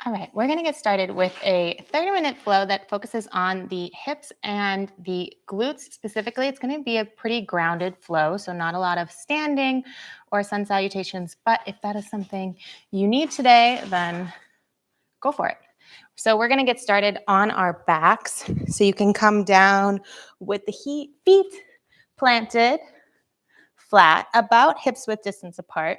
All right, we're going to get started with a 30-minute flow that focuses on the hips and the glutes specifically. It's going to be a pretty grounded flow, so not a lot of standing or sun salutations. But if that is something you need today, then go for it. So we're going to get started on our backs. So you can come down with the feet planted flat, about hips width distance apart.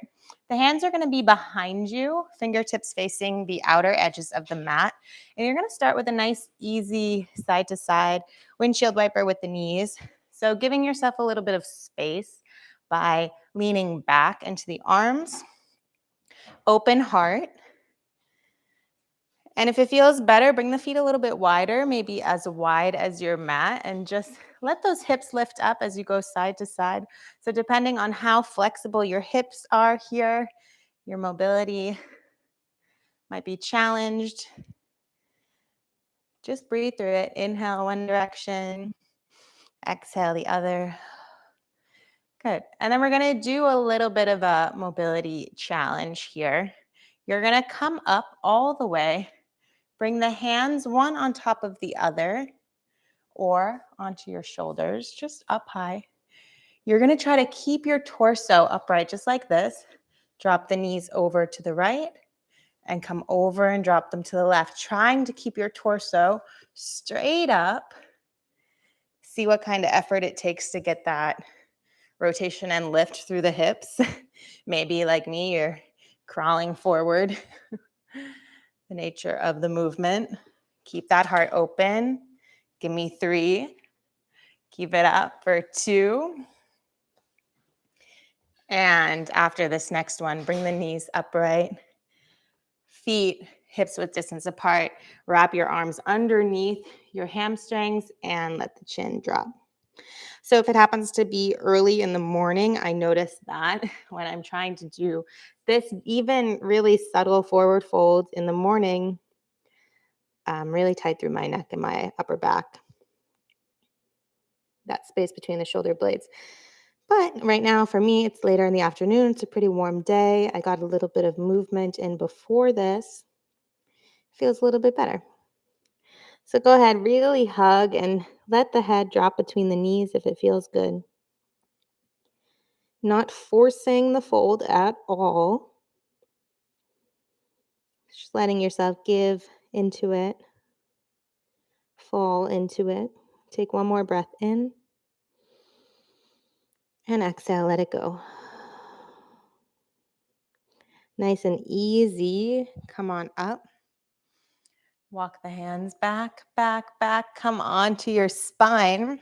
The hands are going to be behind you, fingertips facing the outer edges of the mat. And you're going to start with a nice, easy side to side windshield wiper with the knees. So giving yourself a little bit of space by leaning back into the arms, open heart. And if it feels better, bring the feet a little bit wider, maybe as wide as your mat, and just let those hips lift up as you go side to side. So depending on how flexible your hips are here, your mobility might be challenged. Just breathe through it. Inhale one direction, exhale the other. Good. And then we're going to do a little bit of a mobility challenge here. You're going to come up all the way. Bring the hands one on top of the other or onto your shoulders, just up high. You're going to try to keep your torso upright just like this. Drop the knees over to the right and come over and drop them to the left, trying to keep your torso straight up. See what kind of effort it takes to get that rotation and lift through the hips. Maybe like me, you're crawling forward. The nature of the movement. Keep that heart open. Give me 3. Keep it up for 2. And after this next one, bring the knees upright. Feet, hips width distance apart. Wrap your arms underneath your hamstrings and let the chin drop. So if it happens to be early in the morning, I notice that when I'm trying to do this, even really subtle forward folds in the morning, really tight through my neck and my upper back. That space between the shoulder blades. But right now for me, it's later in the afternoon. It's a pretty warm day. I got a little bit of movement in before this. Feels a little bit better. So go ahead, really hug and let the head drop between the knees if it feels good. Not forcing the fold at all. Just letting yourself give into it. Fall into it. Take one more breath in. And exhale, let it go. Nice and easy. Come on up. Walk the hands back, back, back. Come onto your spine.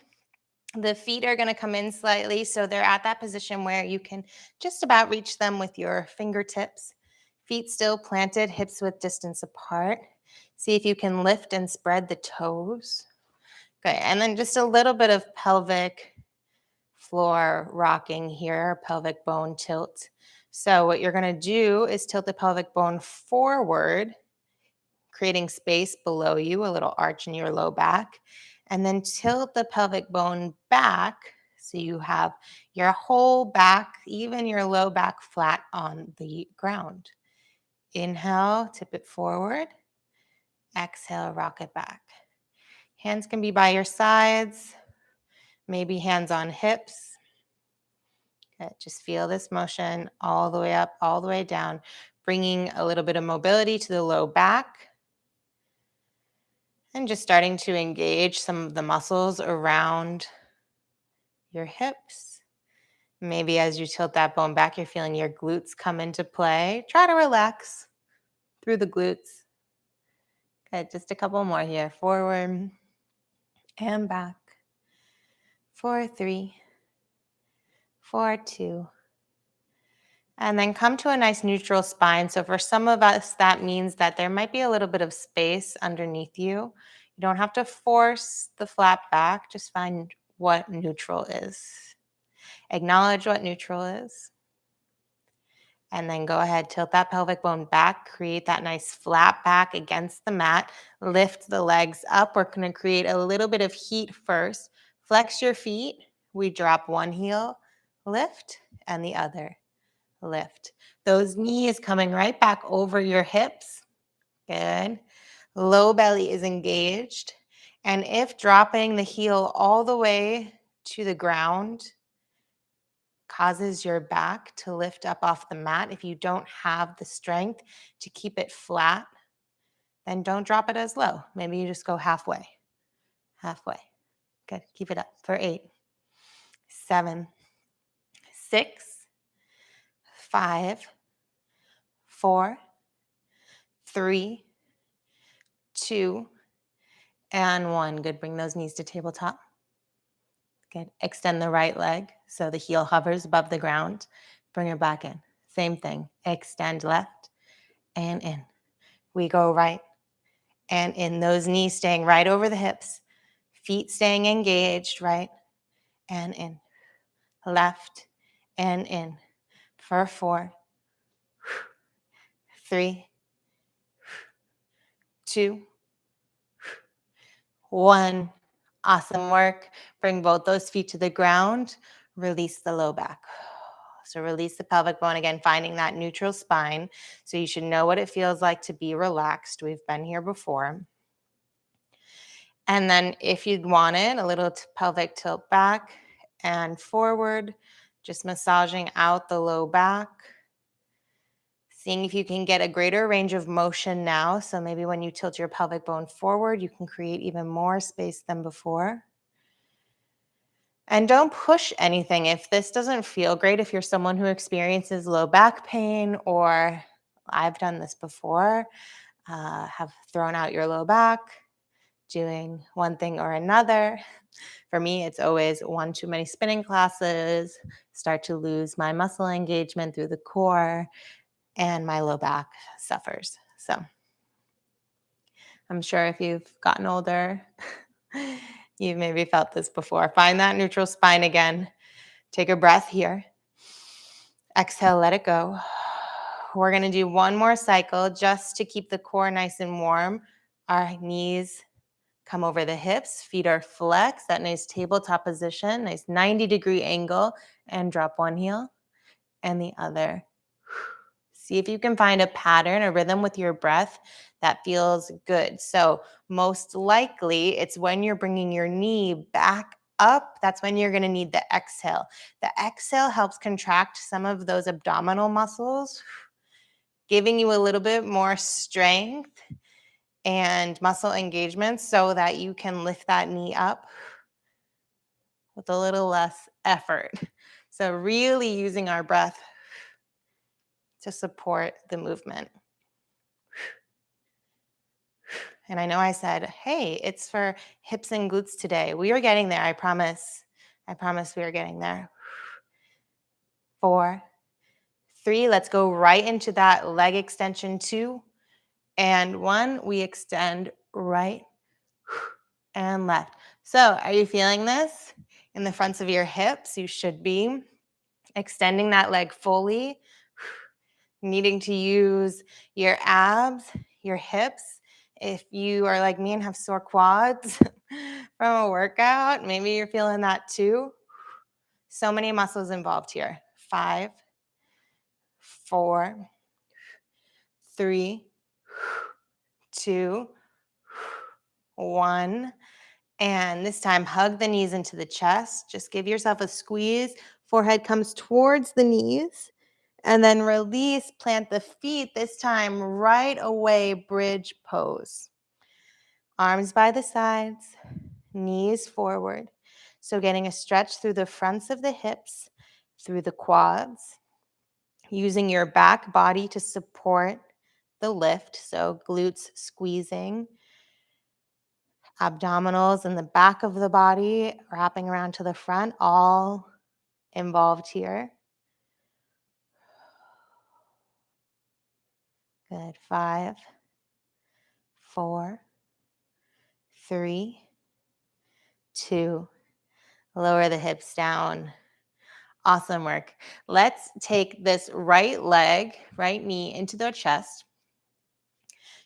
The feet are going to come in slightly, so they're at that position where you can just about reach them with your fingertips. Feet still planted, hips width distance apart. See if you can lift and spread the toes. Okay, and then just a little bit of pelvic floor rocking here, pelvic bone tilt. So what you're going to do is tilt the pelvic bone forward, creating space below you, a little arch in your low back, and then tilt the pelvic bone back so you have your whole back, even your low back, flat on the ground. Inhale, tip it forward. Exhale, rock it back. Hands can be by your sides, maybe hands on hips. Okay, just feel this motion all the way up, all the way down, bringing a little bit of mobility to the low back. And just starting to engage some of the muscles around your hips. Maybe as you tilt that bone back, you're feeling your glutes come into play. Try to relax through the glutes. Okay, just a couple more here. Forward and back. 4, 3, 4, 2. And then come to a nice neutral spine. So for some of us, that means that there might be a little bit of space underneath you. You don't have to force the flat back. Just find what neutral is. Acknowledge what neutral is. And then go ahead, tilt that pelvic bone back, create that nice flat back against the mat, lift the legs up. We're going to create a little bit of heat first. Flex your feet. We drop one heel, lift, and the other, lift. Those knees coming right back over your hips. Good. Low belly is engaged. And if dropping the heel all the way to the ground causes your back to lift up off the mat, if you don't have the strength to keep it flat, then don't drop it as low. Maybe you just go halfway. Halfway. Good. Keep it up for 8, 7, 6, 5, 4, 3, 2, and 1. Good. Bring those knees to tabletop. Good. Extend the right leg so the heel hovers above the ground. Bring it back in. Same thing. Extend left and in. We go right and in. Those knees staying right over the hips. Feet staying engaged, right and in. Left and in. For 4, 3, 2, 1. Awesome work. Bring both those feet to the ground. Release the low back. So release the pelvic bone again, finding that neutral spine. So you should know what it feels like to be relaxed. We've been here before. And then if you wanted a little pelvic tilt back and forward, just massaging out the low back. Seeing if you can get a greater range of motion now. So maybe when you tilt your pelvic bone forward, you can create even more space than before. And don't push anything. If this doesn't feel great, if you're someone who experiences low back pain, or I've done this before, have thrown out your low back, doing one thing or another. For me, it's always one too many spinning classes, start to lose my muscle engagement through the core, and my low back suffers. So I'm sure if you've gotten older, you've maybe felt this before. Find that neutral spine again. Take a breath here. Exhale, let it go. We're going to do one more cycle just to keep the core nice and warm. Our knees come over the hips, feet are flexed, that nice tabletop position, nice 90-degree angle, and drop one heel and the other. See if you can find a pattern, a rhythm with your breath that feels good. So most likely it's when you're bringing your knee back up, that's when you're going to need the exhale. The exhale helps contract some of those abdominal muscles, giving you a little bit more strength and muscle engagement so that you can lift that knee up with a little less effort. So really using our breath to support the movement. And I know I said, hey, it's for hips and glutes today. We are getting there, I promise. I promise we are getting there. 4, 3, let's go right into that leg extension. 2 and 1, we extend right and left. So are you feeling this? In the fronts of your hips, you should be extending that leg fully, needing to use your abs, your hips. If you are like me and have sore quads from a workout, maybe you're feeling that too. So many muscles involved here. 5, 4, 3, 2, 1. And this time, hug the knees into the chest. Just give yourself a squeeze. Forehead comes towards the knees. And then release, plant the feet. This time, right away, bridge pose. Arms by the sides, knees forward. So getting a stretch through the fronts of the hips, through the quads. Using your back body to support the lift. So glutes squeezing. Abdominals in the back of the body, wrapping around to the front, all involved here. Good. 5, 4, 3, 2. Lower the hips down. Awesome work. Let's take this right leg, right knee into the chest.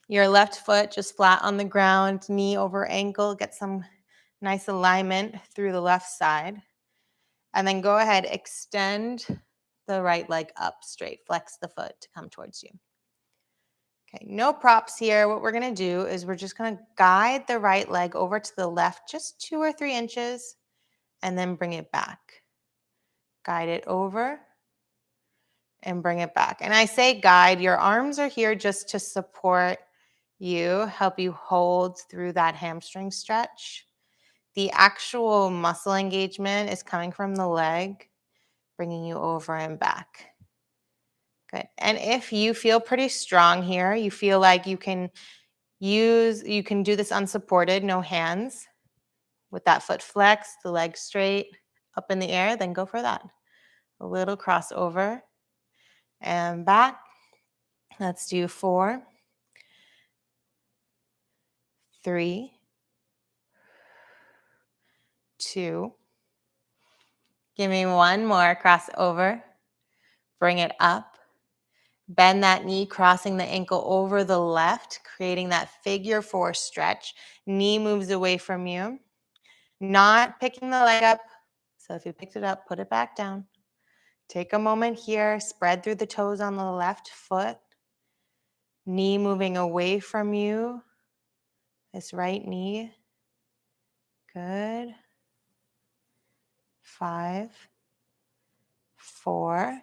Your left foot just flat on the ground, knee over ankle. Get some nice alignment through the left side. And then go ahead, extend the right leg up straight. Flex the foot to come towards you. Okay, no props here. What we're going to do is we're just going to guide the right leg over to the left just 2 or 3 inches and then bring it back. Guide it over and bring it back. And I say guide, your arms are here just to support you, help you hold through that hamstring stretch. The actual muscle engagement is coming from the leg, bringing you over and back. Good. And if you feel pretty strong here, you feel like you can do this unsupported, no hands, with that foot flexed, the leg straight, up in the air, then go for that. A little crossover and back. Let's do 4, 3, 2. Give me one more, cross over. Bring it up. Bend that knee, crossing the ankle over the left, creating that figure 4 stretch. Knee moves away from you. Not picking the leg up. So if you picked it up, put it back down. Take a moment here. Spread through the toes on the left foot. Knee moving away from you. This right knee. Good. 5, 4,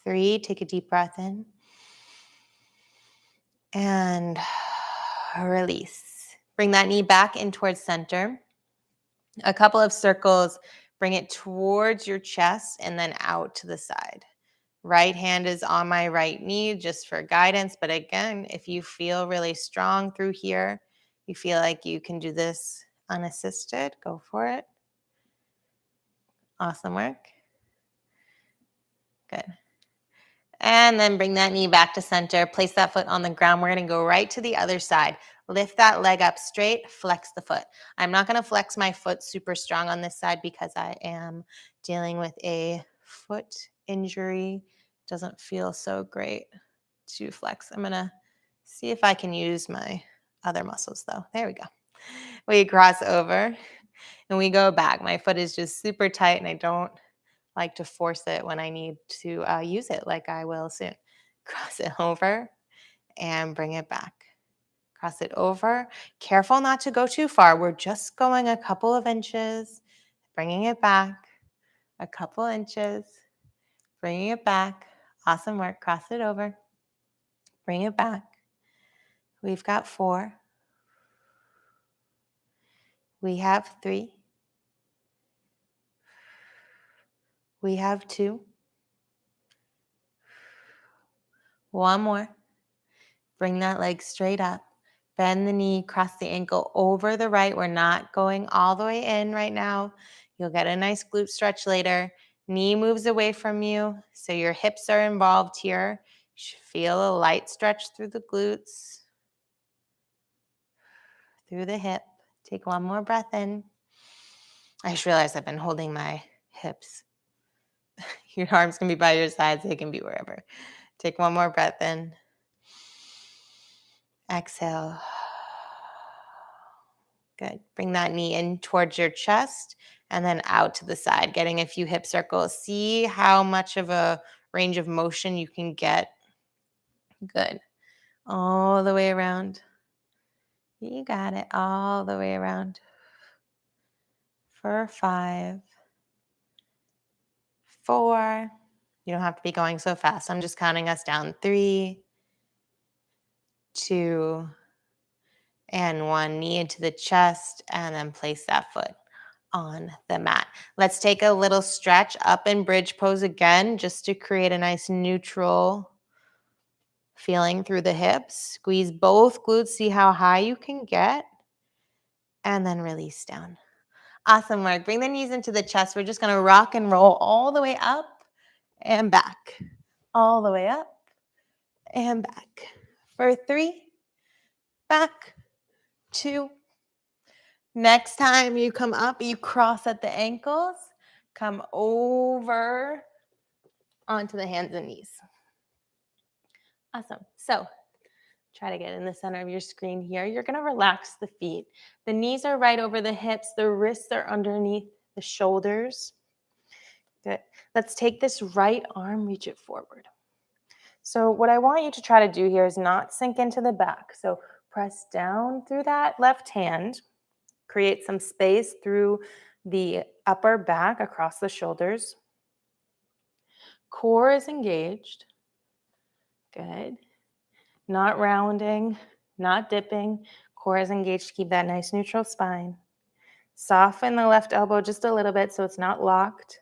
3. Take a deep breath in. And release. Bring that knee back in towards center. A couple of circles. Bring it towards your chest and then out to the side. Right hand is on my right knee just for guidance. But again, if you feel really strong through here, you feel like you can do this unassisted, go for it. Awesome work. Good. And then bring that knee back to center. Place that foot on the ground. We're going to go right to the other side. Lift that leg up straight. Flex the foot. I'm not going to flex my foot super strong on this side because I am dealing with a foot injury. Doesn't feel so great to flex. I'm going to see if I can use my other muscles though. There we go. We cross over and we go back. My foot is just super tight and I don't like to force it when I need to use it like I will soon. Cross it over and bring it back. Cross it over. Careful not to go too far. We're just going a couple of inches, bringing it back, a couple inches, bringing it back. Awesome work. Cross it over. Bring it back. We've got 4. We have 3. We have 2. One more. Bring that leg straight up. Bend the knee, cross the ankle over the right. We're not going all the way in right now. You'll get a nice glute stretch later. Knee moves away from you, so your hips are involved here. You should feel a light stretch through the glutes, through the hip. Take one more breath in. I just realized I've been holding my hips. Your arms can be by your sides. They can be wherever. Take one more breath in. Exhale. Good. Bring that knee in towards your chest and then out to the side, getting a few hip circles. See how much of a range of motion you can get. Good. All the way around. You got it. All the way around. For 5, 4. You don't have to be going so fast. I'm just counting us down. 3, 2, and 1. Knee into the chest and then place that foot on the mat. Let's take a little stretch up in bridge pose again, just to create a nice neutral feeling through the hips. Squeeze both glutes, see how high you can get, and then release down. Awesome work. Bring the knees into the chest. We're just going to rock and roll all the way up and back. All the way up and back. For 3, back, 2. Next time you come up, you cross at the ankles, come over onto the hands and knees. Awesome. So try to get in the center of your screen here. You're going to relax the feet. The knees are right over the hips. The wrists are underneath the shoulders. Good. Let's take this right arm, reach it forward. So what I want you to try to do here is not sink into the back. So press down through that left hand, create some space through the upper back across the shoulders. Core is engaged. Good. Not rounding, not dipping. Core is engaged. Keep that nice neutral spine. Soften the left elbow just a little bit so it's not locked.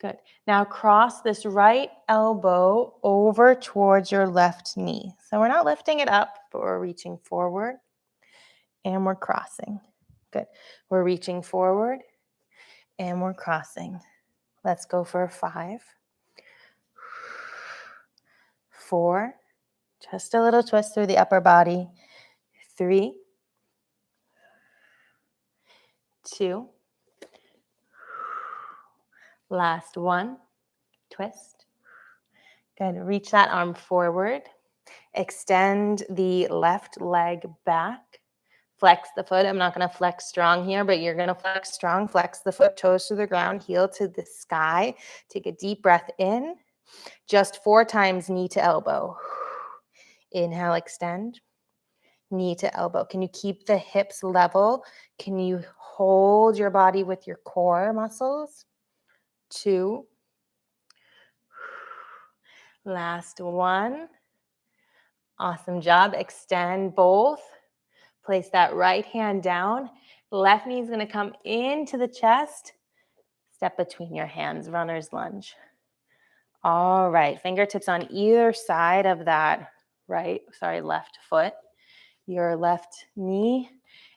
Good. Now cross this right elbow over towards your left knee. So we're not lifting it up, but we're reaching forward and we're crossing. Good. We're reaching forward and we're crossing. Let's go for 5, 4, just a little twist through the upper body. 3, 2, last 1, twist. Good. Reach that arm forward. Extend the left leg back. Flex the foot. I'm not going to flex strong here, but you're going to flex strong. Flex the foot, toes to the ground, heel to the sky. Take a deep breath in. Just 4 times, knee to elbow. Inhale, extend. Knee to elbow. Can you keep the hips level? Can you hold your body with your core muscles? 2. Last 1. Awesome job. Extend both. Place that right hand down. Left knee is going to come into the chest. Step between your hands, runner's lunge. All right, fingertips on either side of that left foot. Your left knee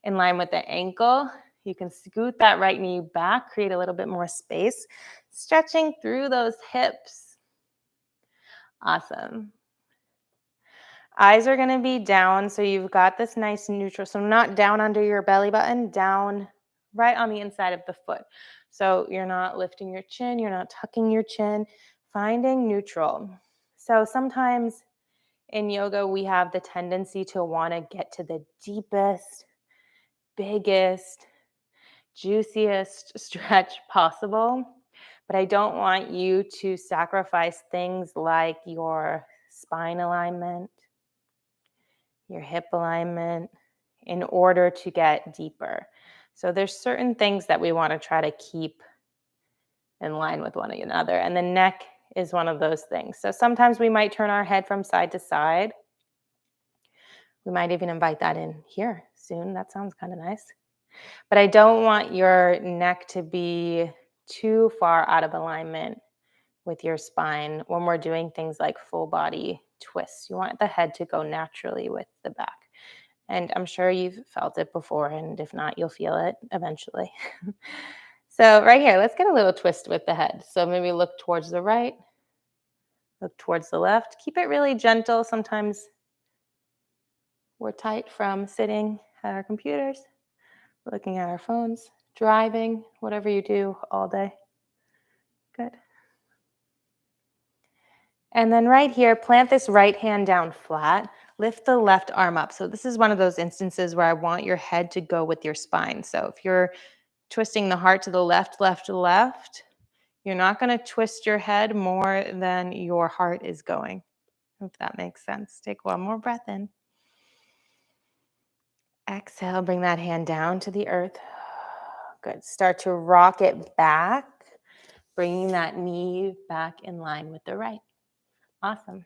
in line with the ankle. You can scoot that right knee back, create a little bit more space, stretching through those hips. Awesome. Eyes are going to be down, so you've got this nice neutral. So not down under your belly button, down right on the inside of the foot. So you're not lifting your chin, you're not tucking your chin, finding neutral. So sometimes in yoga, we have the tendency to want to get to the deepest, biggest, juiciest stretch possible. But I don't want you to sacrifice things like your spine alignment, your hip alignment, in order to get deeper. So there's certain things that we want to try to keep in line with one another. And the neck is one of those things. So sometimes we might turn our head from side to side. We might even invite that in here soon. That sounds kind of nice. But I don't want your neck to be too far out of alignment with your spine when we're doing things like full body twists. You want the head to go naturally with the back. And I'm sure you've felt it before, and if not, you'll feel it eventually. So right here, let's get a little twist with the head. So maybe look towards the right, look towards the left. Keep it really gentle. Sometimes we're tight from sitting at our computers, looking at our phones, driving, whatever you do all day. Good. And then right here, plant this right hand down flat. Lift the left arm up. So this is one of those instances where I want your head to go with your spine. So if you're twisting the heart to the left, left, left, you're not going to twist your head more than your heart is going, if that makes sense. Take one more breath in. Exhale, bring that hand down to the earth. Good. Start to rock it back, bringing that knee back in line with the right. Awesome.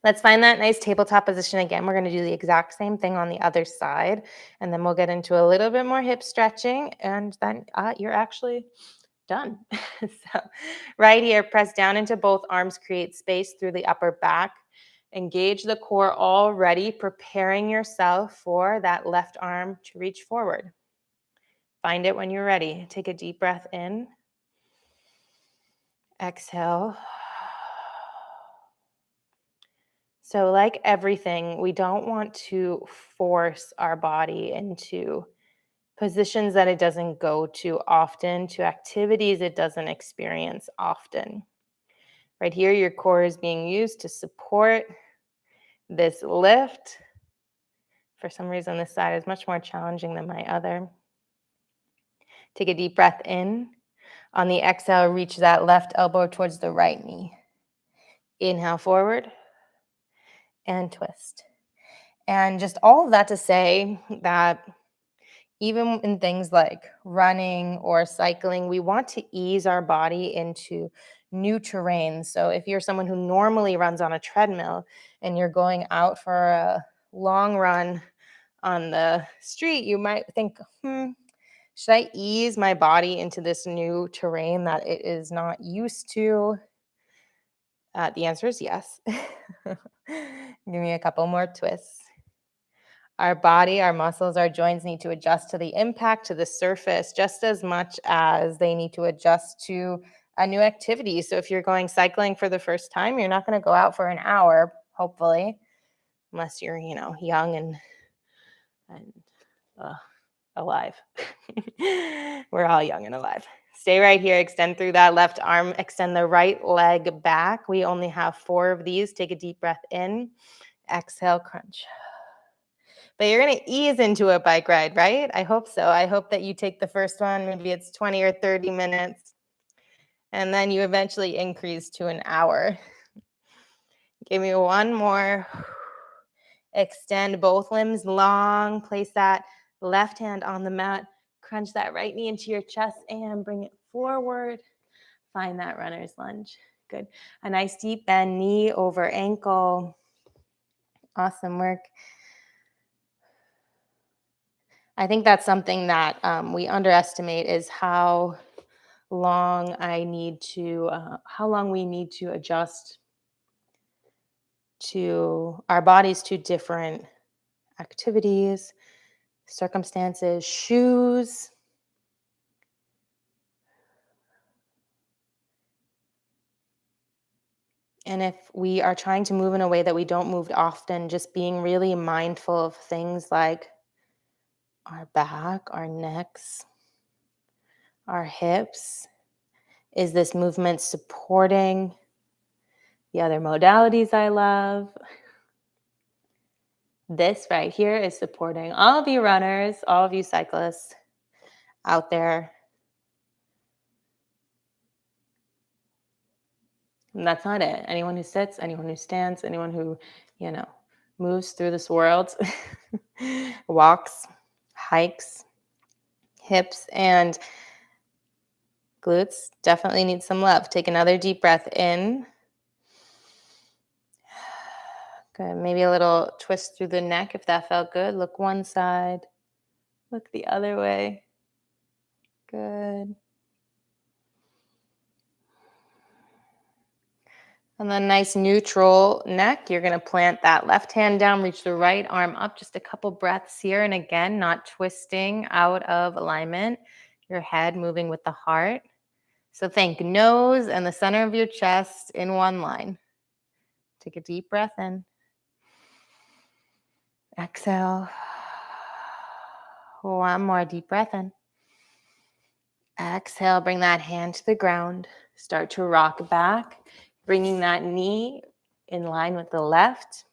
Let's find that nice tabletop position again. We're going to do the exact same thing on the other side, and then we'll get into a little bit more hip stretching, and then you're actually done. So right here, press down into both arms, create space through the upper back. Engage the core already, preparing yourself for that left arm to reach forward. Find it when you're ready. Take a deep breath in. Exhale. So like everything, we don't want to force our body into positions that it doesn't go to often, to activities it doesn't experience often. Right here, your core is being used to support this lift. For some reason, this side is much more challenging than my other. Take a deep breath in. On the exhale, reach that left elbow towards the right knee. Inhale forward and twist. And just all of that to say that even in things like running or cycling, we want to ease our body into new terrain. So if you're someone who normally runs on a treadmill and you're going out for a long run on the street, you might think, should I ease my body into this new terrain that it is not used to? The answer is yes. Give me a couple more twists. Our body, our muscles, our joints need to adjust to the impact, to the surface, just as much as they need to adjust to a new activity. So if you're going cycling for the first time, you're not going to go out for an hour, hopefully, unless you're, young and alive. We're all young and alive. Stay right here. Extend through that left arm. Extend the right leg back. We only have 4 of these. Take a deep breath in. Exhale, crunch. But you're going to ease into a bike ride, right? I hope so. I hope that you take the first one. Maybe it's 20 or 30 minutes. And then you eventually increase to an hour. Give me one more. Extend both limbs long. Place that left hand on the mat. Crunch that right knee into your chest and bring it forward. Find that runner's lunge. Good. A nice deep bend, knee over ankle. Awesome work. I think that's something that we underestimate is how long we need to adjust to our bodies to different activities, circumstances, shoes. And if we are trying to move in a way that we don't move often, just being really mindful of things like our back, our necks, our hips. Is this movement supporting the other modalities I love? This right here is supporting all of you runners, all of you cyclists out there. And that's not it. Anyone who sits, anyone who stands, anyone who, moves through this world, walks, hikes, hips, and glutes definitely need some love. Take another deep breath in. Good. Maybe a little twist through the neck if that felt good. Look one side. Look the other way. Good. And then nice neutral neck. You're going to plant that left hand down, reach the right arm up. Just a couple breaths here. And again, not twisting out of alignment. Your head moving with the heart. So think nose and the center of your chest in one line. Take a deep breath in. Exhale. One more deep breath in. Exhale, bring that hand to the ground. Start to rock back, bringing that knee in line with the left.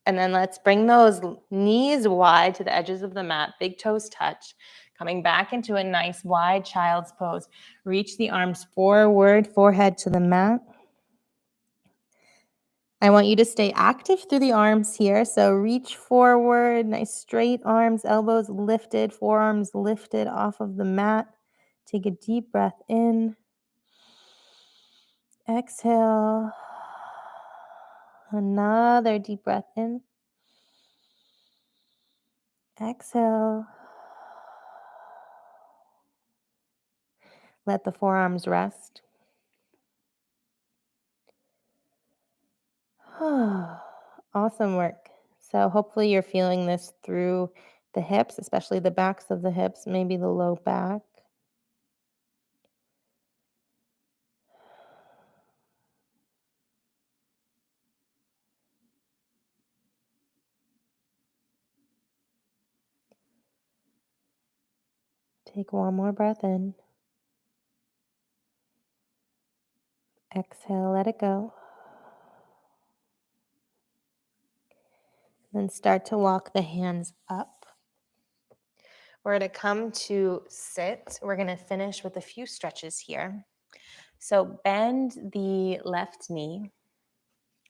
And then let's bring those knees wide to the edges of the mat. Big toes touch. Coming back into a nice wide child's pose. Reach the arms forward, forehead to the mat. I want you to stay active through the arms here. So reach forward, nice straight arms, elbows lifted, forearms lifted off of the mat. Take a deep breath in. Exhale. Another deep breath in. Exhale. Let the forearms rest. Awesome work. So hopefully you're feeling this through the hips, especially the backs of the hips, maybe the low back. Take one more breath in. Exhale, let it go. Then start to walk the hands up. We're going to come to sit. We're going to finish with a few stretches here. So bend the left knee.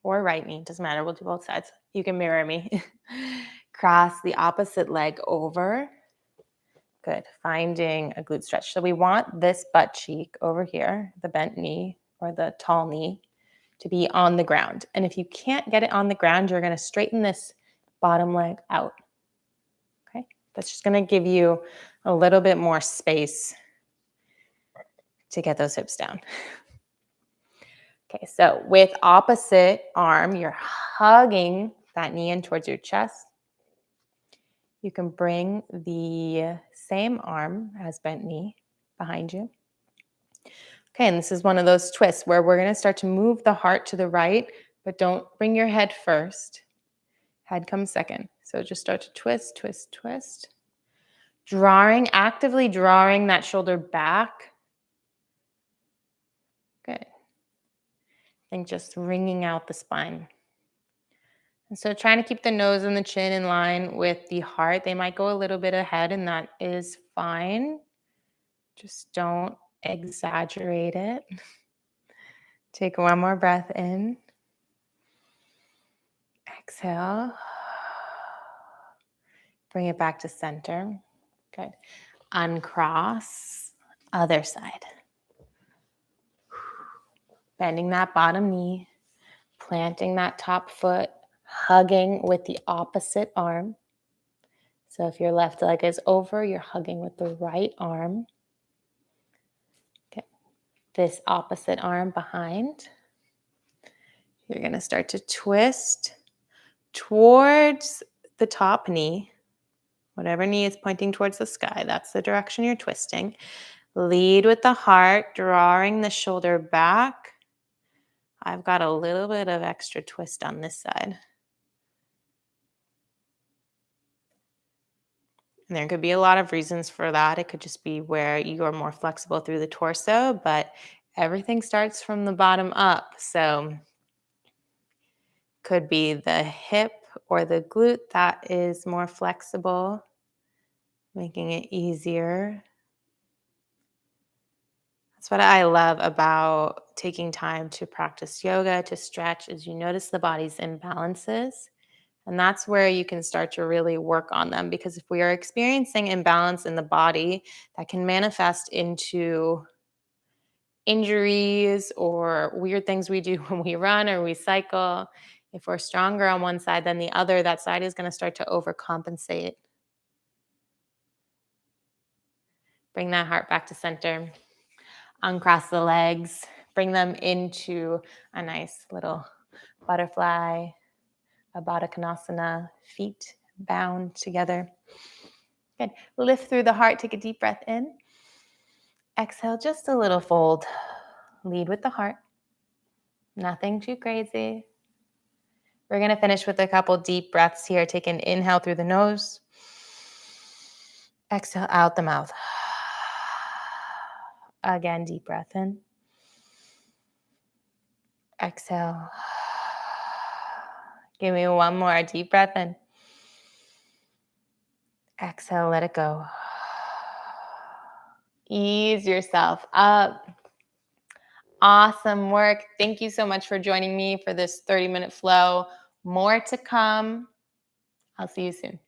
or right knee, doesn't matter. We'll do both sides. You can mirror me. Cross the opposite leg over. Good. Finding a glute stretch. So we want this butt cheek over here, the bent knee or the tall knee, to be on the ground. And if you can't get it on the ground, you're going to straighten this bottom leg out. Okay. That's just going to give you a little bit more space to get those hips down. Okay. So with opposite arm, you're hugging that knee in towards your chest. You can bring the same arm as bent knee behind you. Okay, and this is one of those twists where we're going to start to move the heart to the right, but don't bring your head first. Head comes second. So just start to twist, twist, twist. Actively drawing that shoulder back. Good. And just wringing out the spine. And so trying to keep the nose and the chin in line with the heart. They might go a little bit ahead, and that is fine. Just don't exaggerate it. Take one more breath in. Exhale. Bring it back to center. Good. Uncross. Other side. Bending that bottom knee. Planting that top foot. Hugging with the opposite arm. So if your left leg is over, you're hugging with the right arm. Okay. This opposite arm behind. You're going to start to twist towards the top knee. Whatever knee is pointing towards the sky, that's the direction you're twisting. Lead with the heart, drawing the shoulder back. I've got a little bit of extra twist on this side. And there could be a lot of reasons for that. It could just be where you're more flexible through the torso, but everything starts from the bottom up. So could be the hip or the glute that is more flexible, making it easier. That's what I love about taking time to practice yoga, to stretch, is you notice the body's imbalances. And that's where you can start to really work on them. Because if we are experiencing imbalance in the body, that can manifest into injuries or weird things we do when we run or we cycle. If we're stronger on one side than the other, that side is going to start to overcompensate. Bring that heart back to center. Uncross the legs. Bring them into a nice little butterfly, a Baddha Konasana, feet bound together. Good. Lift through the heart. Take a deep breath in. Exhale, just a little fold. Lead with the heart. Nothing too crazy. We're going to finish with a couple deep breaths here. Take an inhale through the nose. Exhale out the mouth. Again, deep breath in. Exhale. Give me one more deep breath in. Exhale, let it go. Ease yourself up. Awesome work. Thank you so much for joining me for this 30-minute flow. More to come. I'll see you soon.